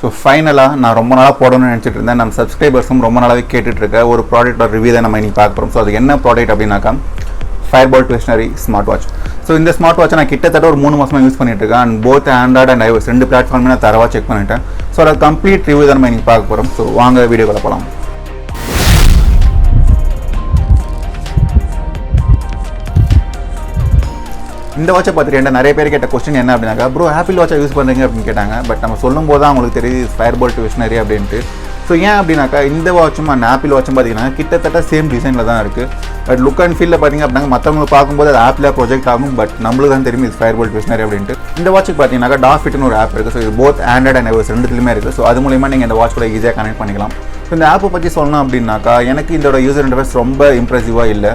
So ஃபைனலாக நான் ரொம்ப நாளாக போடணும்னு நினச்சிட்டு இருந்தேன். நம்ம சப்ஸ்கிரைபர்ஸும் ரொம்ப நாளாகவே கேட்டுட்ருக்க ஒரு ப்ராடக்ட்டோட ரிவ்யூ தான் நம்ம இன்றைக்கி பார்க்க போகிறோம். ஸோ அது என்ன ப்ராடக்ட் அப்படின்னாக்கா Fire-Boltt Visionary Smartwatch. ஸோ இந்த ஸ்மார்ட் வாட்சை நான் கிட்டத்தட்ட ஒரு 3 மாதமாக யூஸ் பண்ணிட்டு இருக்கேன். And both Android and iOS 2 பிளாட்ஃபார்மே நான் தரவாக செக் பண்ணிட்டேன். ஸோ அதை கம்ப்ளீட் ரிவ்யூ தான் நம்ம இன்றைக்கி பார்க்க போகிறோம். ஸோ வாங்க வீடியோக்குள்ள போகலாம். இந்த வாட்சை பார்த்துட்டு நிறைய பேர் கேட்ட கொஸ்டின் என்ன அப்படின்னாக்கா, ப்ரோ ஆப்பிள் வாட்சை யூஸ் பண்ணுறீங்க அப்படின்னு கேட்டாங்க. பட் நம்ம சொல்லும் போது தான் அவங்களுக்கு தெரியுது Fire-Boltt Visionary அப்படின்ட்டு. ஸோ ஏன் அப்படின்னாக்கா இந்த வாட்சும் அண்ட் ஆப்பிள் வாட்சும் பார்த்தீங்கன்னா கிட்டத்தட்ட சேம் டிசைனில் தான் இருக்குது. பட் லுக் அண்ட் ஃபீலில் பார்த்தீங்க அப்படின்னா மற்றவங்களுக்கு பார்க்கும்போது அது ஆப்பில் ப்ரொஜெக்ட் ஆகும். பட் நம்மளுக்கு தான் தெரியும் இது Fire-Boltt Visionary அப்படின்ட்டு. இந்த வாட்சுக்கு பார்த்தீங்கன்னா டாஃபிட்னு ஒரு ஆப் இருக்குது. ஸோ இது போத் ஆண்ட்ராய்டு அண்ட் iOS 2த்துலையுமே இருக்குது. ஸோ அது மூலிமா நீங்கள் இந்த வாட்ச் கூட ஈஸியாக கனெக்ட் பண்ணிக்கலாம். ஸோ இந்த ஆப்பை பற்றி சொல்லணும் அப்படின்னாக்கா எனக்கு இதோட யூசர் இன்டர்ஃபேஸ் ரொம்ப இம்ப்ரெசிவாக இல்லை.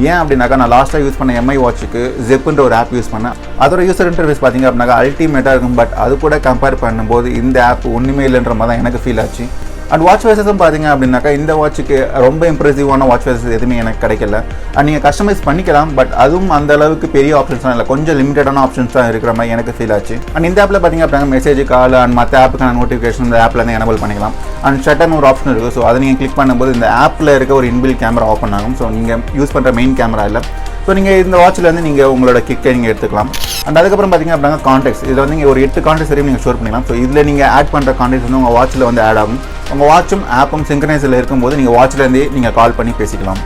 ஏன் அப்படின்னாக்கா நான் லாஸ்ட்டாக யூஸ் பண்ண எம்ஐ வாட்சுக்கு ஜெப்புன்ற ஒரு ஆப் யூஸ் பண்ணேன். அதோட யூசர் இன்டர்ஃபேஸ் பார்த்தீங்க அப்படின்னாக்கா அல்டிமேட்டாக இருக்கும். பட் அது கூட கம்பேர் பண்ணும்போது இந்த ஆப் ஒன்றுமே இல்லைன்ற மாதிரி தான் எனக்கு ஃபீல் ஆச்சு. அண்ட் வாட்ச் ஃபேஸஸும் பார்த்தீங்க அப்படின்னாக்கா இந்த வாட்சுக்கு ரொம்ப இம்ப்ரெசிவான வாட்ச் ஃபேஸஸ் எதுவுமே எனக்கு கிடைக்கல. அண்ட் நீங்கள் கஸ்டமைஸ் பண்ணிக்கலாம். பட் அதுவும் அந்த அளவுக்கு பெரிய ஆப்ஷன்ஸ்லாம் இல்லை, கொஞ்சம் லிமிட்டடான ஆப்ஷன்ஸ் தான் இருக்கிற மாதிரி எனக்கு ஃபீல் ஆச்சு. அண்ட் இந்த ஆப்பில் பார்த்தீங்க அப்படின்னா மெசேஜ், கால் அண்ட் மற்ற ஆப்புக்கான நோட்டிஃபிகேஷன் இந்த ஆப்பில் வந்து எனபிள் பண்ணிக்கலாம். அண்ட் ஷட்டர்னு ஒரு ஆப்ஷன் இருக்குது. ஸோ அதை நீங்கள் கிளிக் பண்ணும்போது இந்த ஆப்பில் இருக்க ஒரு இன்பில் கேமரா ஓப்பன் ஆகும். ஸோ நீங்கள் யூஸ் பண்ணுற மெயின் கேமரா இல்லை. ஸோ நீங்கள் இந்த வாட்சிலேருந்து நீங்கள் உங்களோட கிக்கை நீங்கள் எடுத்துக்கலாம். அண்ட் அதுக்கப்புறம் பார்த்தீங்க அப்படின்னா கான்டெக்ட்ஸ், இதில் வந்து நீங்கள் ஒரு 8 கான்டெக்ட்ஸ் வரையும் நீங்கள் ஸ்டோர் பண்ணிக்கலாம். ஸோ இதில் நீங்கள் ஆட் பண்ணுற கான்டெக்ட்ஸ் வந்து உங்கள் வாட்சில் வந்து ஆட் ஆகும். உங்கள் வாட்சும் ஆப்பும் சிங்க்ரனைஸில் இருக்கும்போது நீங்கள் வாட்சிலேருந்தே நீங்கள் கால் பண்ணி பேசிக்கலாம்.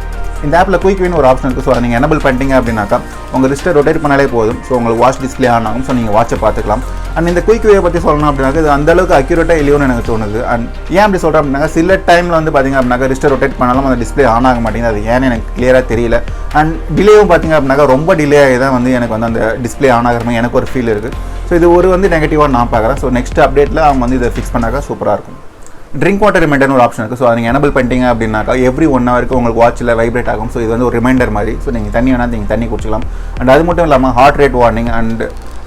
இந்த ஆப்பில் குயிக் வின் ஒரு ஆப்ஷன் இருக்குது. ஸோ அதை நீங்கள் எனபிள் பண்ணிட்டீங்க அப்படின்னாக்கா உங்கள் ரிஸ்ட்டை ரொட்டேட் பண்ணாலே போதும். ஸோ உங்களுக்கு வாட்ச் டிஸ்பிளே ஆன் ஆகும். ஸோ நீங்கள் வாட்சை பார்த்துக்கலாம். அண்ட் இந்த குயிக் வியை பற்றி சொல்லணும் அப்படின்னாக்கா இது அந்தளவுக்கு அக்யூரேட்டாக இல்லையோன்னு எனக்கு தோணுது. அண்ட் ஏன் அப்படி சொல்கிறேன் அப்படின்னாக்கா சில டைமில் வந்து பார்த்திங்க அப்படின்னாக்கா ரிஸ்ட்டை ரொட்டேட் பண்ணாலும் அந்த டிஸ்பிளே ஆன் ஆக மாட்டேங்குது. அது ஏன்னு எனக்கு கிளியராக தெரியல. அண்ட் டிலேவும் பார்த்திங்க அப்படின்னாக்கா ரொம்ப டிலே ஆகி தான் வந்து எனக்கு வந்து அந்த டிஸ்பிளே ஆன் ஆகிற மாதிரி எனக்கு ஒரு ஃபீல் இருக்குது. ஸோ இது ஒரு வந்து நெகட்டிவாக நான் பார்க்குறேன். ஸோ நெக்ஸ்ட் அப்டேட்டில் அவங்க வந்து இதை ஃபிக்ஸ் பண்ணாக்கா சூப்பராக இருக்கும். ட்ரிங்க் வாட்டர் ரிமைண்டர்னு ஒரு ஆப்ஷன் இருக்குது. ஸோ அதை நீங்கள் எனபிள் பண்ணிட்டீங்க அப்படின்னாக்கா எவ்ரி 1 ஹவருக்கு உங்களுக்கு வாட்சில் வைப்ரேட் ஆகும். ஸோ இது வந்து ஒரு ரிமைண்டர் மாதிரி. ஸோ நீங்கள் தண்ணி வேணால் நீங்கள் தண்ணி குடிச்சிக்கலாம். அண்ட் அது மட்டும் இல்லாமல் heart rate warning and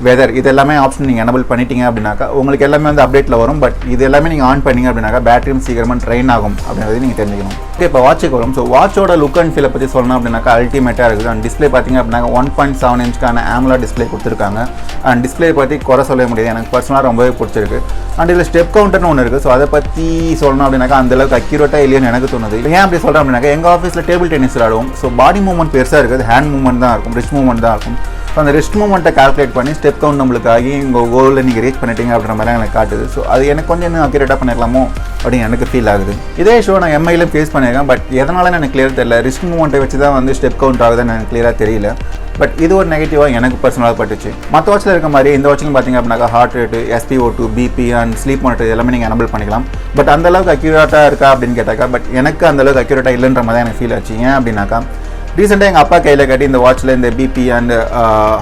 weather இது எல்லாமே ஆப்ஷன் நீங்கள் எனபிள் பண்ணிட்டீங்க அப்படின்னாக்கா உங்களுக்கு எல்லாமே வந்து அப்டேட்டில் வரும். பட் இது எல்லாமே நீங்கள் ஆன் பண்ணிங்க அப்படின்னாக்கா பேட்டரியும் சீக்கிரமாக ட்ரெயின் ஆகும் அப்படின்றத நீங்கள் தெரிஞ்சுக்கணும். ஓகே, இப்போ வாட்சுக்கு வரும். ஸோ வாட்சோட லுக் அண்ட் ஃபீலை பற்றி சொல்லணும் அப்படின்னாக்கா அல்டிமேட்டாக இருக்குது. அண்ட் டிஸ்பிளே பார்த்திங்க அப்படின்னா 1.7 இன்ச்சுக்கான AMOLED டிஸ்பிளே கொடுத்துருக்காங்க. அண்ட் டிஸ்பிளே பற்றி குறை சொல்ல முடியாது, எனக்கு பர்சனலாக ரொம்பவே பிடிச்சிருக்கு. அண்ட் இதில் ஸ்டெப் கவுண்டர்னு ஒன்று இருக்குது. ஸோ அதை பற்றி சொல்லணும் அப்படின்னாக்கா அந்தளவுக்கு அக்யூரேட்டாக இல்லையோன்னு எனக்கு தோணுது. இல்லை ஏன் அப்படி சொல்கிறேன் அப்படின்னாக்கா எங்கள் ஆஃபீஸில் டேபிள் டென்னிஸ் விளாடுவோம். ஸோ பாடி மூவ்மெண்ட் பெருசாக இருக்குது, ஹேண்ட் மூவ்மெண்ட் தான் இருக்கும், ரிஸ்ட் மூவ்மெண்ட் தான் இருக்கும். ஸோ அந்த ரிஸ்ட் மூவ்மெண்ட்டை கால்குலேட் பண்ணி ஸ்டெப் கவுண்ட் நம்மளுக்கு ஆகி உங்கள் கோலில் நீங்கள் ரீச் பண்ணிட்டீங்க அப்படின்ற மாதிரி எனக்கு காட்டுது. ஸோ அது எனக்கு கொஞ்சம் இன்னும் அக்யூரேட்டாக பண்ணிக்கலாமோ அப்படின்னு எனக்கு ஃபீல் ஆகுது. இதே ஷோ நான் எம்ஐலையும் ஃபேஸ் பண்ணியிருக்கேன். பட் எதனால எனக்கு கிளியர் தெரியல. ரிஸ்ட் மூவ்மெண்ட்டை வச்சு தான் வந்து ஸ்டெப் கவுண்ட் ஆகுதுன்னு எனக்கு கிளியராக தெரியல. பட் இது ஒரு நெகட்டிவாக எனக்கு பர்சனலாக பட்டுச்சு. மற்ற வாட்சில் இருக்க மாதிரி இந்த வாட்சிலும் பார்த்திங்க அப்படின்னாக்கா heart rate, SpO2, BP and sleep monitor எல்லாமே நீங்கள் எனபிள் பண்ணிக்கலாம். பட் அந்தளவுக்கு அக்யூரேட்டாக இருக்கா அப்படின்னு கேட்டாக்கா பட் எனக்கு அந்தளவுக்கு அக்யூரேட்டாக இல்லைன்ற மாதிரி தான் எனக்கு ஃபீல் ஆச்சு. ஏன் அப்படின்னாக்கா ரீசெண்டாக எங்கள் அப்பா கையில் கட்டி இந்த வாட்சில் இந்த BP அண்ட்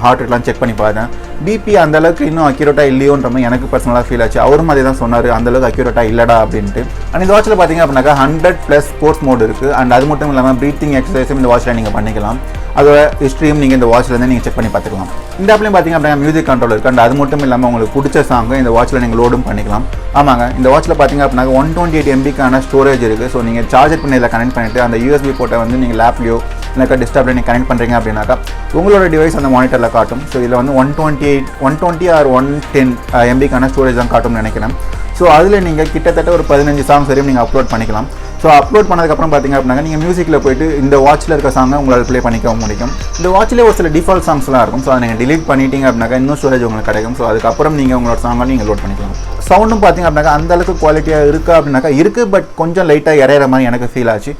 ஹார்ட் ரேட்லாம் செக் பண்ணி பார்த்தேன். BP அந்தளவுக்கு இன்னும் அக்யூரேட்டாக இல்லையோன்ற மாதிரி எனக்கு பர்சனலாக ஃபீல் ஆச்சு. அவரும் அதே தான் சொன்னார், அந்தளவுக்கு அக்யூரேட்டாக இல்லடா அப்படின்ட்டு. அண்ட் இந்த வாட்சில் பார்த்திங்க அப்படின்னாக்கா 100+ ஸ்போர்ட்ஸ் மோட் இருக்குது. அண்ட் அது மட்டும் இல்லாமல் ப்ரீத்திங் எக்ஸசைஸும் இந்த வாட்சில் நீங்கள் பண்ணிக்கலாம். அதோட ஹிஸ்ட்ரியும் நீங்கள் இந்த வாட்சிலேருந்து நீங்கள் செக் பண்ணி பார்த்துக்கலாம். இந்த ஆப்லையும் பார்த்திங்க அப்படின்னா மியூசிக் கண்ட்ரோல் இருக்குது. அண்ட் அது மட்டும் இல்லாமல் உங்களுக்கு பிடிச்ச சாங்கும் இந்த வாட்சில் நீங்கள் லோடும் பண்ணிக்கலாம். ஆமாங்க, இந்த வாட்சில் பார்த்திங்க அப்படின்னா 128 MBக்கான ஸ்டோரேஜ் இருக்குது. ஸோ நீங்கள் சார்ஜர் பண்ணி இதில் கனெக்ட் பண்ணிவிட்டு அந்த USB போர்ட்டை வந்து நீங்கள் லேப்லையோ இல்லைக்கா டெஸ்க்டாப்பில் நீங்கள் கனெக்ட் பண்ணுறீங்க அப்படின்னாக்கா உங்களோட டிவைஸ் அந்த மானிட்டரில் காட்டும். ஸோ இதில் வந்து 120 ஆர் 110 MBக்கான ஸ்டோரேஜ் தான் காட்டும்னு நினைக்கிறேன். ஸோ அதில் நீங்கள் கிட்டத்தட்ட ஒரு 15 சாங்ஸ் வரையும் நீங்கள் அப்லோட் பண்ணிக்கலாம். ஸோ அப்லோட் பண்ணதுக்கப்புறம் பார்த்திங்க அப்படின்னா நீங்கள் மியூசிக்கில் போய்ட்டு இந்த வாட்சில் இருக்க சாங்கை உங்களால் ப்ளே பண்ணிக்க முடியும். இந்த வாட்சிலே ஒரு சில டிஃபால்ட் சாங்ஸ்லாம் இருக்கும். ஸோ அதை நீங்கள் டிலீட் பண்ணிட்டீங்க அப்படின்னாக்கா இன்னும் ஸ்டோரேஜ் உங்களுக்கு கிடைக்கும். ஸோ அதுக்கப்புறம் நீங்கள் உங்களோட சாங்கை நீங்கள் லோட் பண்ணிக்கலாம். சவுண்டும் பார்த்திங்க அப்படின்னாக்கா அந்தளவுக்கு குவாலிட்டியாக இருக்கா அப்படின்னாக்கா இருக்குது. பட் கொஞ்சம் லைட்டாக இறையிற மாதிரி எனக்கு ஃபீல் ஆச்சு.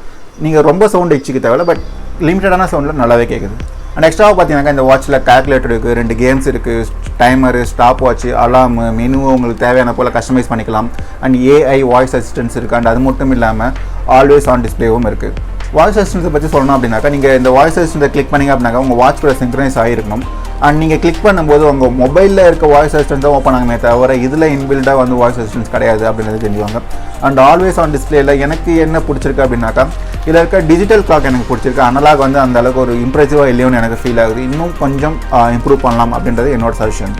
நீங்கள் ரொம்ப சவுண்ட் எச்சிக்க தேவையில்ல, பட் லிமிட்டடான சவுண்டில் நல்லாவே கேட்குது. அண்ட் எக்ஸ்ட்ராவாக பார்த்தீங்கன்னா இந்த வாட்சில் கால்குலேட்டர் இருக்குது, 2 கேம்ஸ் இருக்குது, டைமரு, ஸ்டாப் வாட்ச், அலார்மு, மெனு உங்களுக்கு தேவையான போல் கஸ்டமைஸ் பண்ணிக்கலாம். அண்ட் AI வாய்ஸ் அசிஸ்டன்ஸ் இருக்குது. அண்ட் அது மட்டும் இல்லாமல் ஆல்வேஸ் ஆன் டிஸ்பிளேவும் இருக்குது. வாய்ஸ் அசிஸ்டன்ஸை பற்றி சொல்லணும் அப்படின்னாக்கா நீங்கள் இந்த வாய்ஸ் அசிஸ்டன்ஸை கிளிக் பண்ணிங்க அப்படின்னாக்கா உங்கள் வாட்ச் கூட சிங்க்ரனைஸ் ஆகிருக்கணும். அண்ட் நீங்கள் கிளிக் பண்ணும்போது உங்கள் மொபைலில் இருக்க வாய்ஸ் அசிஸ்டன்ஸ் தான் ஓப்பன் ஆகுமே தவிர இதில் இன்பில்டாக வந்து வாய்ஸ் அசிஸ்டன்ஸ் கிடையாது அப்படின்றது தெரிஞ்சுவாங்க. அண்ட் ஆல்வேஸ் ஆன் டிஸ்பிளேயில் எனக்கு என்ன பிடிச்சிருக்கு அப்படின்னாக்கா இதில் இருக்க டிஜிட்டல் கிளாக் எனக்கு பிடிச்சிருக்கு. அனலாக் வந்து அந்த அளவுக்கு ஒரு இம்ப்ரெசிவாக இல்லையோன்னு எனக்கு ஃபீல் ஆகுது. இன்னும் கொஞ்சம் இம்ப்ரூவ் பண்ணலாம் அப்படின்றது என்னோட சஜஷன்.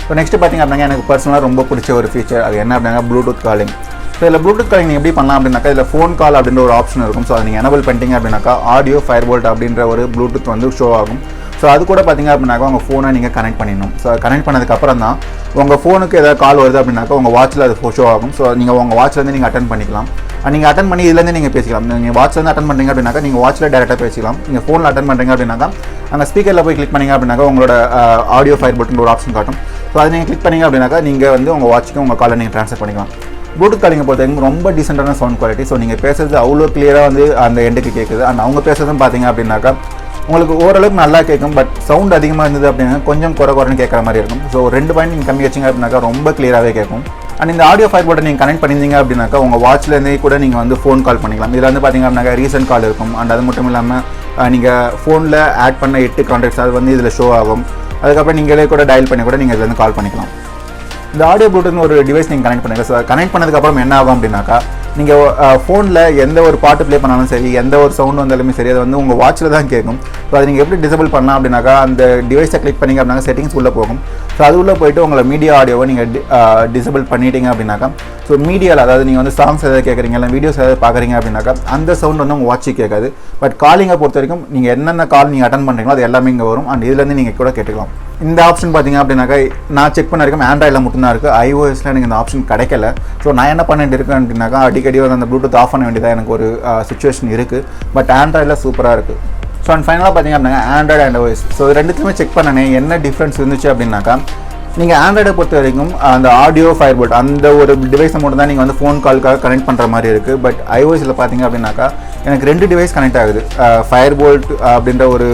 இப்போ நெக்ஸ்ட் பார்த்திங்க அப்படின்னா எனக்கு பர்சனலாக ரொம்ப பிடிச்ச ஒரு ஃபீச்சர் அது என்ன அப்படின்னா ப்ளூடூத் காலிங். ஸோ இதில் ப்ளூடூத் காலிங் நீங்கள் எப்படி பண்ணலாம் அப்படின்னாக்கா இதில் ஃபோன் கால் அப்படின்ற ஒரு ஆப்ஷன் இருக்கும். ஸோ அதை நீங்கள் எனபிள் பண்ணிட்டீங்க அப்படின்னாக்கா ஆடியோ Fire-Boltt அப்படின்ற ஒரு ப்ளூடூத் வந்து ஷோ ஆகும். ஸோ அது கூட பார்த்தீங்க அப்படின்னாக்கா உங்கள் ஃபோனை நீங்கள் கனெக்ட் பண்ணிடணும். ஸோ கனெக்ட் பண்ணதுக்கப்புறம் தான் உங்கள் ஃபோனுக்கு ஏதாவது கால் வருது அப்படின்னாக்கா உங்கள் வாட்சில் அது ஷோ ஆகும். ஸோ நீங்கள் உங்கள் வாட்ச்லேருந்து நீங்கள் அட்டன் பண்ணிக்கலாம். நீங்கள் அட்டன் பண்ணி இதுலேருந்து நீங்கள் பேசிக்கலாம். நீங்கள் வாட்ச்லேருந்து அட்டன் பண்ணுறீங்க அப்படின்னாக்கா நீங்கள் வாட்சில் டேரெக்டாக பேசிக்கலாம். நீங்கள் ஃபோனில் அட்டன் பண்ணுறீங்க அப்படின்னாக்கா அங்கே ஸ்பீக்கரில் போய் கிளிக் பண்ணிங்க அப்படின்னாக்கா உங்களோட ஆடியோ Fire-Boltன்ற ஒரு ஆப்ஷன் காட்டும். ஸோ அதை நீங்கள் கிளிக் பண்ணிங்க அப்படின்னாக்கா நீங்கள் வந்து உங்கள் வாட்சுக்கு உங்கள் காலை நீங்கள் ட்ரான்ஸ்ஃபர் பண்ணிக்கலாம். ப்ளூடூத் காலிங்கை பொறுத்தவரைக்கும் ரொம்ப டீசெண்டான சவுண்ட் குவாலிட்டி. ஸோ நீங்கள் பேசுறது அவ்வளோ கிளியராக வந்து அந்த எண்டுக்கு கேட்குது. அண்ட் அவங்க பேசுறதும் பார்த்தீங்க அப்படின்னாக்கா உங்களுக்கு ஓரளவுக்கு நல்லா கேட்கும். பட் சவுண்ட் அதிகமாக இருந்தது அப்படின்னா கொஞ்சம் குறைன்னு கேட்குற மாதிரி இருக்கும். ஸோ 2 பாயிண்ட் நீங்கள் கம்மி வச்சிங்க அப்படின்னாக்கா ரொம்ப கிளியராகவே கேட்கும். அண்ட் இந்த ஆடியோ Fire-Boltை நீங்கள் கனெக்ட் பண்ணியிருந்தீங்க அப்படின்னாக்கா உங்கள் வாட்ச்லேருந்தே கூட நீங்கள் வந்து ஃபோன் கால் பண்ணிக்கலாம். இதில் வந்து பார்த்தீங்க அப்படின்னாக்கா ரீசன்ட் கால் இருக்கும். அண்ட் அது மட்டும் இல்லாமல் நீங்கள் ஃபோனில் ஆட் பண்ண 8 கான்டாக்ட்ஸ் அது வந்து இதில் ஷோ ஆகும். அதுக்கப்புறம் நீங்களே கூட டயல் பண்ணி கூட நீங்கள் இதில் கால் பண்ணிக்கலாம். இந்த ஆடியோ ப்ளூடூத்னு ஒரு டிவைஸ் நீங்கள் கனெக்ட் பண்ணுங்கள். ஸோ கனெக்ட் பண்ணதுக்கப்புறம் என்ன ஆகும் அப்படின்னாக்கா நீங்கள் ஃபோனில் எந்த ஒரு பாட்டு ப்ளே பண்ணாலும் சரி, எந்த ஒரு சவுண்டு வந்தாலுமே சரி, அது வந்து உங்கள் வாட்சில் தான் கேட்கும். ஸோ அதை நீங்கள் எப்படி டிசபிள் பண்ணலாம் அப்படின்னாக்கா அந்த டிவைஸை கிளிக் பண்ணிங்க அப்படின்னா செட்டிங்ஸ் உள்ளே போகும். ஸோ அது உள்ளே போய்ட்டு உங்களை மீடியா ஆடியோவை நீங்கள் டிசபிள் பண்ணிட்டீங்க அப்படின்னாக்கா ஸோ மீடியாவில் அதாவது நீங்கள் வந்து சாங்ஸ் எதாவது கேட்குறீங்க இல்லை வீடியோஸ் எதாவது பார்க்குறீங்க அப்படின்னாக்கா அந்த சவுண்ட் வந்து உங்கள் வாட்சி கேட்காது. பட் காலிங்கை பொறுத்த வரைக்கும் நீங்கள் என்னென்ன கால் நீங்கள் அட்டன் பண்ணுறீங்களோ அது எல்லாமே இங்கே வரும். அண்ட் இதுலேருந்து நீங்கள் கூட கேட்டுக்கலாம். இந்த ஆப்ஷன் பார்த்தீங்க அப்படின்னாக்கா நான் செக் பண்ண வரைக்கும் ஆண்ட்ராய்டில் மட்டும்தான் இருக்குது. iOSல எனக்கு இந்த ஆப்ஷன் கிடைக்கல. ஸோ நான் என்ன பண்ணிட்டு இருக்கேன் அப்படின்னாக்கா அடிக்கடி வந்து அந்த ப்ளூடூத் ஆஃப் பண்ண வேண்டியதாக எனக்கு ஒரு சுச்சுவேஷன் இருக்குது. பட் ஆண்ட்ராய்டில் சூப்பராக இருக்குது. ஸோ அண்ட் ஃபைனலாக பார்த்தீங்க அப்படின்னா ஆண்ட்ராய்டு அண்ட் OS ஸோ ரெண்டுத்துலையுமே செக் பண்ணனே என்ன டிஃப்ரென்ஸ் இருந்துச்சு அப்படின்னாக்கா நீங்கள் ஆண்ட்ராய்டை பொறுத்த வரைக்கும் அந்த ஆடியோ Fire-Boltt அந்த ஒரு டிவைஸை மட்டும் தான் நீங்கள் வந்து ஃபோன் கால்க்காக கனெக்ட் பண்ணுற மாதிரி இருக்குது. பட் iOSல பார்த்தீங்க அப்படின்னாக்கா எனக்கு 2 டிவைஸ் கனெக்ட் ஆகுது. Fire-Boltt அப்படின்ற ஒரு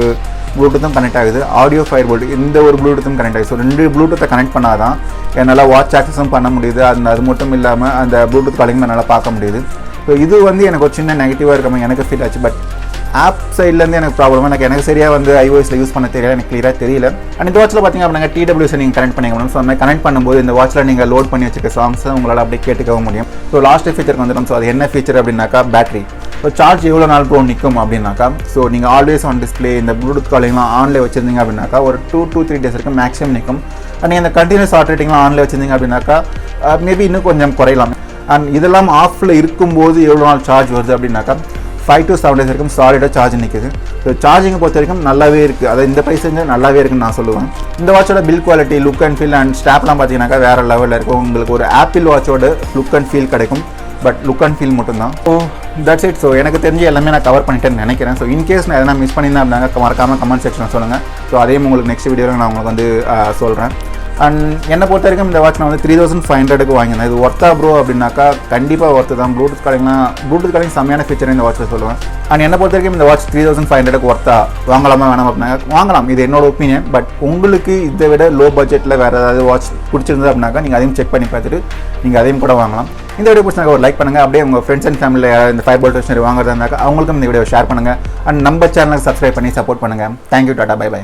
ப்ளூடூத்தும் கனெக்ட் ஆகுது, ஆடியோ Fire-Boltt இந்த ஒரு ப்ளூடூத்தும் கனெக்ட் ஆகுது. ஸோ 2 ப்ளூடூத்தை கனெக்ட் பண்ணால் தான் என்னால் வாட்ச் ஆக்சஸும் பண்ண முடியுது. அது மட்டும் இல்லாமல் அந்த ப்ளூடூத் காலிங்கும் என்னால் பார்க்க முடியுது. ஸோ இது வந்து எனக்கு ஒரு சின்ன நெகட்டிவாக இருக்க எனக்கு ஃபீல் ஆச்சு. பட் ஆப் சைட்லேருந்து எனக்கு ப்ராப்ளம் எனக்கு சரியாக வந்து iOSல யூஸ் பண்ண தெரியல, எனக்கு கிளியராக தெரியல. அண்ட் இந்த வாட்சில் பார்த்தீங்க அப்படின்னா TWS நீங்கள் கனெக்ட் பண்ணிக்கணும். ஸோ அந்த மாதிரி கனெக்ட் பண்ணும்போது இந்த வாட்சில் நீங்கள் லோட் பண்ணி வச்சுக்க சாங்ஸை உங்களால் அப்படியே கேட்டுக்கவும் முடியும். ஸோ லாஸ்ட் ஃபீச்சருக்கு வந்துடும். ஸோ அது என்ன ஃபீச்சர் அப்படின்னாக்கா பேட்டரி. ஸோ சார்ஜ் எவ்வளோ நாள் ப்ரோ நிற்கும் அப்படின்னாக்கா ஸோ நீங்கள் ஆல்வேஸ் ஆன் டிஸ்பிளே இந்த ப்ளூடூத் காலிங்லாம் ஆன்லேயே வச்சிருந்தீங்க அப்படின்னாக்கா ஒரு 2 to 3 days வரைக்கும் மேக்ஸிமம் நிற்கும். அண்ட் நீங்கள் இந்த கண்டினியூஸ் ஆப்ரேட்டிங்லாம் ஆன்லேயே வச்சிருந்தீங்க அப்படின்னாக்கா மேபி இன்னும் கொஞ்சம் குறையலாம். அண்ட் இதெல்லாம் ஆஃபில் இருக்கும்போது எவ்வளோ நாள் சார்ஜ் வருது அப்படின்னாக்கா 5 to 7 days வரைக்கும் சாலிடாக சார்ஜ் நிற்குது. ஸோ சார்ஜிங்கை பொறுத்த வரைக்கும் நல்லாவே இருக்குது. அது இந்த ப்ரைஸ் வந்து நல்லாவே இருக்குன்னு நான் சொல்லுவேன். இந்த வாட்சோட build quality, look and feel and ஸ்டாப்லாம் பார்த்தீங்கன்னாக்கா வேறு லெவலில் இருக்கும். உங்களுக்கு ஒரு ஆப்பிள் வாட்சோட லுக் அண்ட் ஃபீல் கிடைக்கும். பட் லுக் அண்ட் ஃபீல் மட்டும்தான். So that's it. ஸோ எனக்கு தெரிஞ்சு எல்லாமே நான் கவர் பண்ணிட்டேன்னு நினைக்கிறேன். ஸோ இன்கேஸ் நான் எதனா மிஸ் பண்ணியிருந்தேன் அப்படின்னாக்க மறக்காமல் கமெண்ட் செக்ஷனில் சொல்லுங்கள். ஸோ அதையும் உங்களுக்கு நெக்ஸ்ட் வீடியோவில் நான் உங்களுக்கு வந்து சொல்கிறேன். அண்ட் என்னை பொறுத்த வரைக்கும் இந்த வாட்ச் நான் வந்து 3500க்கு வாங்கினேன். இது ஒர்த்தா ப்ரோ அப்படின்னாக்கா கண்டிப்பாக ஒர்த்து தான். ப்ளூடூத் காலிங் செம்மையான ஃபீச்சர் இந்த வாட்சில் சொல்லுவேன். அண்ட் என்னை பொறுத்த வரைக்கும் இந்த வாட்ச் 3500க்கு ஒர்த்தா வாங்கலாமா வேணாம் அப்படின்னாக்கா வாங்கலாம். இது என்னோட ஒப்பீனியன். பட் உங்களுக்கு இதை விட லோ பட்ஜெட்டில் வேறு ஏதாவது வாட்ச் பிடிச்சிருந்தது அப்படின்னாக்கா நீங்கள் அதையும் செக் பண்ணி பார்த்துட்டு நீங்கள் அதையும் கூட வாங்கலாம். இந்த வீடியோ பிடிச்சிருந்தா ஒரு லைக் பண்ணுங்கள். அப்படியே உங்கள் ஃப்ரெண்ட்ஸ் அண்ட் ஃபேமிலியில் இந்த Fire-Boltt Visionary வாங்குறதா இருந்தாக்கா அவங்களுக்கும் இந்த வீடியோ ஷேர் பண்ணுங்கள். அண்ட் நம்ம சேனலுக்கு சப்ஸ்கிரைப் பண்ணி சப்போர்ட் பண்ணுங்கள். Thank you, tata, bye by.